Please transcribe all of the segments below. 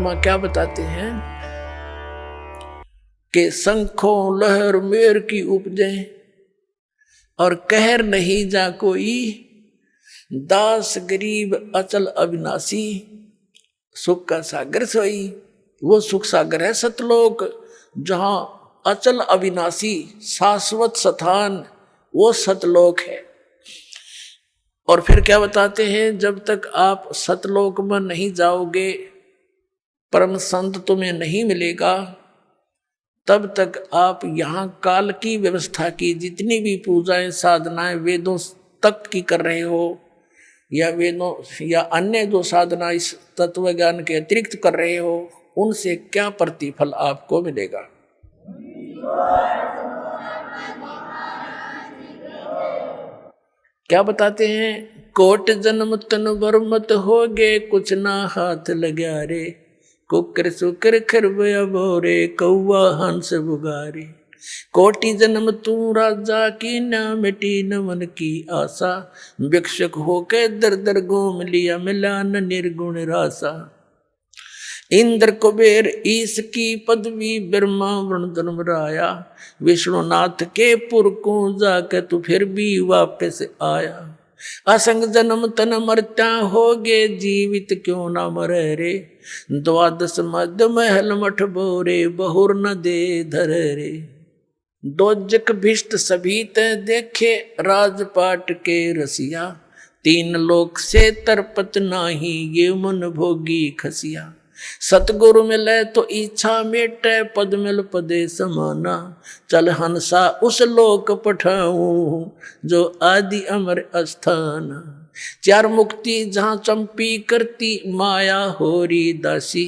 परमात्मा क्या बताते हैं कि शंखों लहर मेर की उपजे और कहर नहीं जा कोई, दास गरीब अचल अविनाशी, सुख का सागर सोई। वो सुख सागर है सतलोक, जहां अचल अविनाशी शाश्वत स्थान वो सतलोक है। और फिर क्या बताते हैं, जब तक आप सतलोक में नहीं जाओगे, परम संत तुम्हें नहीं मिलेगा, तब तक आप यहाँ काल की व्यवस्था की जितनी भी पूजाएं साधनाएं वेदों तक की कर रहे हो, या वेदों या अन्य जो साधना इस तत्व ज्ञान के अतिरिक्त कर रहे हो, उनसे क्या प्रतिफल आपको मिलेगा। क्या बताते हैं, कोट जन्म तन वर्मत होगे, कुछ ना हाथ लग्या रे, कुकर सुकर खरबया बोरे, कौवा हंस बुगारे। कोटि जन्म तू राजा की, ना मिटी न मन की आशा, भिक्षुक होके दर दर घूम लिया, मिला न निर्गुण रासा। इंद्र कुबेर ईश की पदवी, ब्रह्मा वरुण धर्मराया, विष्णुनाथ के पुर को जाके तू फिर भी वापस आया। असंग जन्म तन मरता होगे, जीवित क्यों ना मरे रे, द्वादश मध्य महल मठ बोरे, बहुर न दे धर रे। दोजक भिष्ट सभी ते देखे, राजपाट के रसिया, तीन लोक से तरपत नाही, ये मन भोगी खसिया। सतगुरु मिले तो इच्छा मेटे, पद मिल पदे समाना, चल हंसा उस लोक पठाऊं, जो आदि अमर अस्थान। चार मुक्ति जहाँ चंपी करती, माया होरी दासी,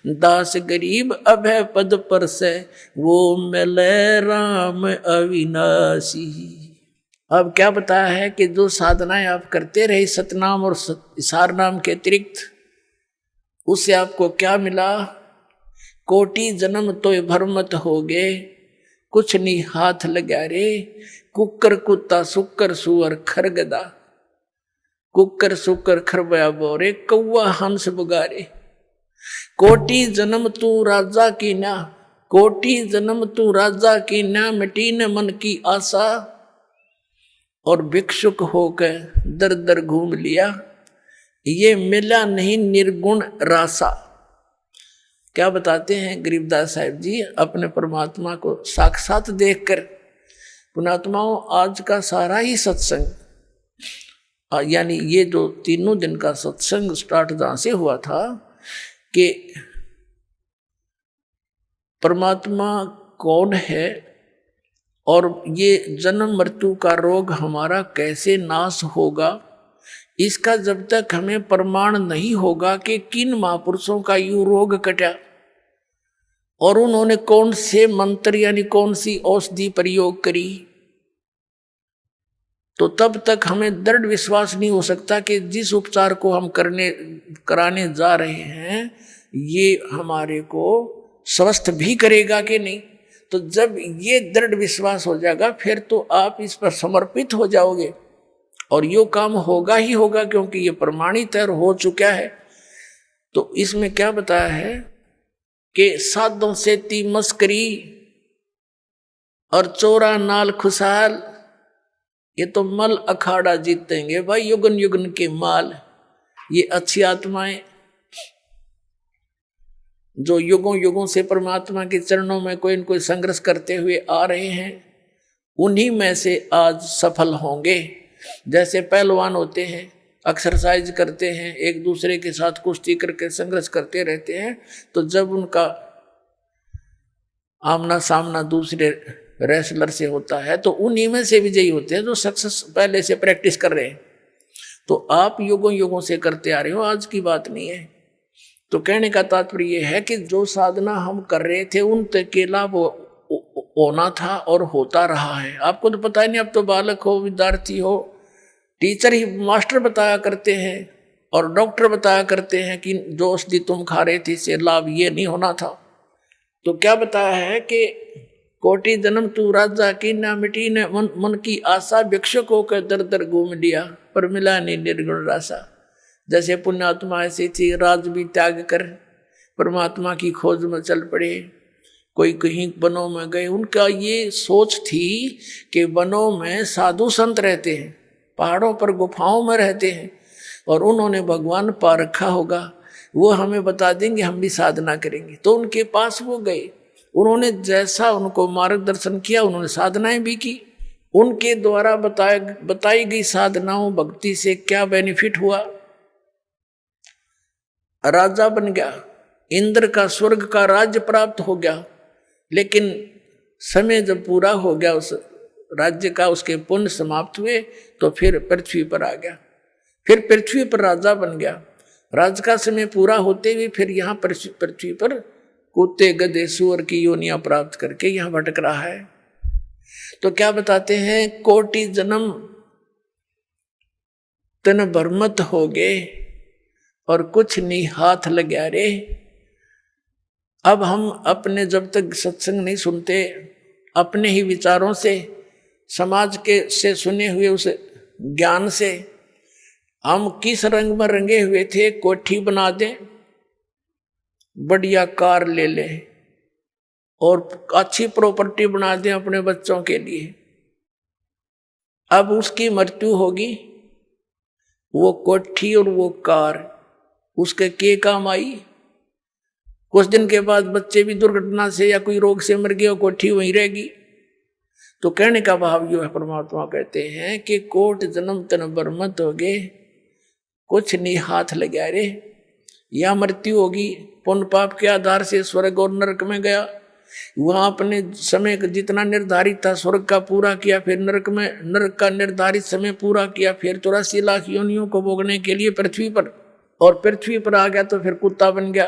दास गरीब अभय पद पर से, वो मिले राम अविनाशी। अब क्या बताया है कि जो साधनाएं आप करते रहे सतनाम और सार नाम के अतिरिक्त, उससे आपको क्या मिला। कोटि जन्म तो भरमत होगे, कुछ नहीं हाथ लगा रे, कुकर कुत्ता सुकर सुअर खरगदा, कुकर सुकर खरबया बोरे, कौवा हंस बुगारे। कोटि जन्म तू राजा की ना, कोटि जन्म तू राजा की ना, मिटी न मन की आशा, और भिक्षुक होकर दर दर घूम लिया, ये मिला नहीं निर्गुण रासा। क्या बताते हैं गरीबदास साहिब जी अपने परमात्मा को साक्षात देखकर। पुणात्माओं, आज का सारा ही सत्संग, यानी ये जो तीनों दिन का सत्संग स्टार्ट जहां से हुआ था कि परमात्मा कौन है और ये जन्म मृत्यु का रोग हमारा कैसे नाश होगा, इसका जब तक हमें प्रमाण नहीं होगा कि किन महापुरुषों का यू रोग कटा और उन्होंने कौन से मंत्र यानी कौन सी औषधि प्रयोग करी, तो तब तक हमें दृढ़ विश्वास नहीं हो सकता कि जिस उपचार को हम कराने जा रहे हैं ये हमारे को स्वस्थ भी करेगा कि नहीं। तो जब ये दृढ़ विश्वास हो जाएगा, फिर तो आप इस पर समर्पित हो जाओगे और यो काम होगा ही होगा, क्योंकि ये प्रमाणित है और हो चुका है। तो इसमें क्या बताया है कि साधों से ती मस्करी और चोरा नाल खुशहाल, ये तो मल अखाड़ा जीतेंगे भाई युगन युगन के माल। ये अच्छी आत्माएं जो युगों युगों से परमात्मा के चरणों में कोई न कोई संघर्ष करते हुए आ रहे हैं, उन्हीं में से आज सफल होंगे। जैसे पहलवान होते हैं, एक्सरसाइज करते हैं, एक दूसरे के साथ कुश्ती करके संघर्ष करते रहते हैं, तो जब उनका आमना सामना दूसरे रेसलर से होता है तो उन्हीं में से विजयी होते हैं जो सक्सेस पहले से प्रैक्टिस कर रहे हैं। तो आप युगों युगों से करते आ रहे हो, आज की बात नहीं है। तो कहने का तात्पर्य यह है कि जो साधना हम कर रहे थे उन के लाभ होना था और होता रहा है। आपको तो पता ही नहीं, अब तो बालक हो, विद्यार्थी हो, टीचर ही मास्टर बताया करते हैं और डॉक्टर बताया करते हैं कि जो औषधि तुम खा रहे थे इससे लाभ ये नहीं होना था। तो क्या बताया है कि कोटि जन्म तू राजा की, ना मिटी न मन की आशा, भिक्षुक होकर दर दर घूम लिया, पर मिला नहीं निर्गुण रासा। जैसे पुण्यात्मा ऐसी थी, राज भी त्याग कर परमात्मा की खोज में चल पड़े, कोई कहीं वनों में गए। उनका ये सोच थी कि वनों में साधु संत रहते हैं, पहाड़ों पर गुफाओं में रहते हैं, और उन्होंने भगवान पा रखा होगा, वो हमें बता देंगे, हम भी साधना करेंगे। तो उनके पास वो गए, उन्होंने जैसा उनको मार्गदर्शन किया, उन्होंने साधनाएं भी की। उनके द्वारा बताई गई साधनाओं भक्ति से क्या बेनिफिट हुआ? राजा बन गया, इंद्र का स्वर्ग का राज्य प्राप्त हो गया। लेकिन समय जब पूरा हो गया उस राज्य का, उसके पुण्य समाप्त हुए, तो फिर पृथ्वी पर आ गया। फिर पृथ्वी पर राजा बन गया। राज का समय पूरा होते हुए फिर यहाँ पृथ्वी पर कुत्ते गधे सूअर की योनियां प्राप्त करके यहाँ भटक रहा है। तो क्या बताते हैं, कोटि जन्म तन भरमत हो गए और कुछ नहीं हाथ लग्या रे। अब हम अपने जब तक सत्संग नहीं सुनते, अपने ही विचारों से, समाज के से सुने हुए उस ज्ञान से हम किस रंग में रंगे हुए थे, कोठी बना दें, बढ़िया कार ले लें और अच्छी प्रॉपर्टी बना दें अपने बच्चों के लिए। अब उसकी मृत्यु होगी, वो कोठी और वो कार उसके के काम आई? कुछ दिन के बाद बच्चे भी दुर्घटना से या कोई रोग से मर गए और कोठी वहीं रहेगी। तो कहने का भाव यो है, परमात्मा कहते हैं कि कोट जन्म तन बरमत हो गए, कुछ नहीं हाथ लगा रे। या मृत्यु होगी, पुण्य पाप के आधार से स्वर्ग और नरक में गया, वहां अपने समय जितना निर्धारित था स्वर्ग का पूरा किया, फिर नरक का निर्धारित समय पूरा किया, फिर 84 लाख योनियों को भोगने के लिए पृथ्वी पर, और पृथ्वी पर आ गया तो फिर कुत्ता बन गया।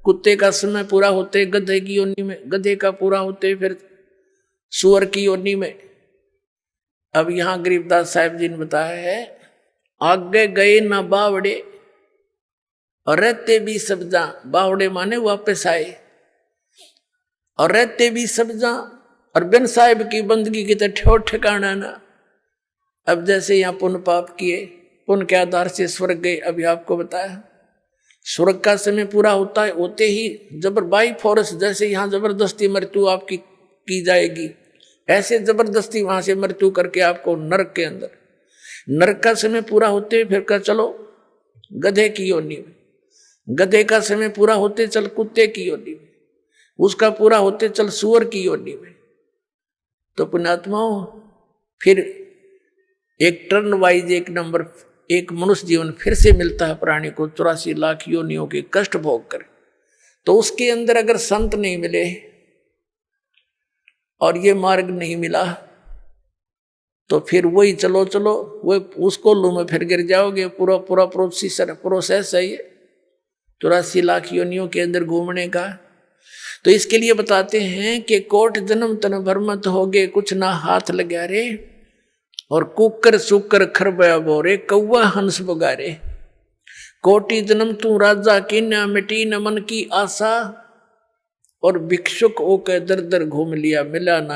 कुत्ते का समय पूरा होते गधे की योनि में, गधे का पूरा होते फिर सूअर की योनि में। अब यहां गरीबदास साहिब जी ने बताया है, आगे गए ना बावड़े और रहते भी सब्जा। बावड़े माने वापस आए, और रहते भी सब्जा, और बिन साहिब की बंदगी की तो ठोर ठिकाना ना। अब जैसे यहाँ पुण्य पाप किए, पुण्य के आधार से स्वर्ग गए। अभी आपको बताया स्वर्ग का समय पूरा होता है, होते ही बाई फोर्स, जैसे यहाँ जबरदस्ती मृत्यु आपकी की जाएगी, ऐसे जबरदस्ती वहां से मृत्यु करके आपको नरक के अंदर, नरक का समय पूरा होते फिर कर चलो गधे की योनि में, गधे का समय पूरा होते चल कुत्ते की योनि में, उसका पूरा होते चल सूअर की योनि में। तो पुण्यात्माओं, फिर एक टर्न वाइज एक नंबर, एक मनुष्य जीवन फिर से मिलता है प्राणी को 84 लाख योनियों के कष्ट भोग कर। तो उसके अंदर अगर संत नहीं मिले और ये मार्ग नहीं मिला, तो फिर वही चलो वो उसको लू में फिर गिर जाओगे। पूरा प्रोसेस है ये 84 लाख योनियों के अंदर घूमने का। तो इसके लिए बताते हैं कि कोट जन्म तन भरमत हो गए, कुछ ना हाथ लगा रे, और कुकर सुकर खरबया बोरे, कौवा हंस बगारे। कोटि जन्म तू राजा की न मिटी न मन की आशा, और भिक्षुक होकर दर दर घूम लिया, मिला ना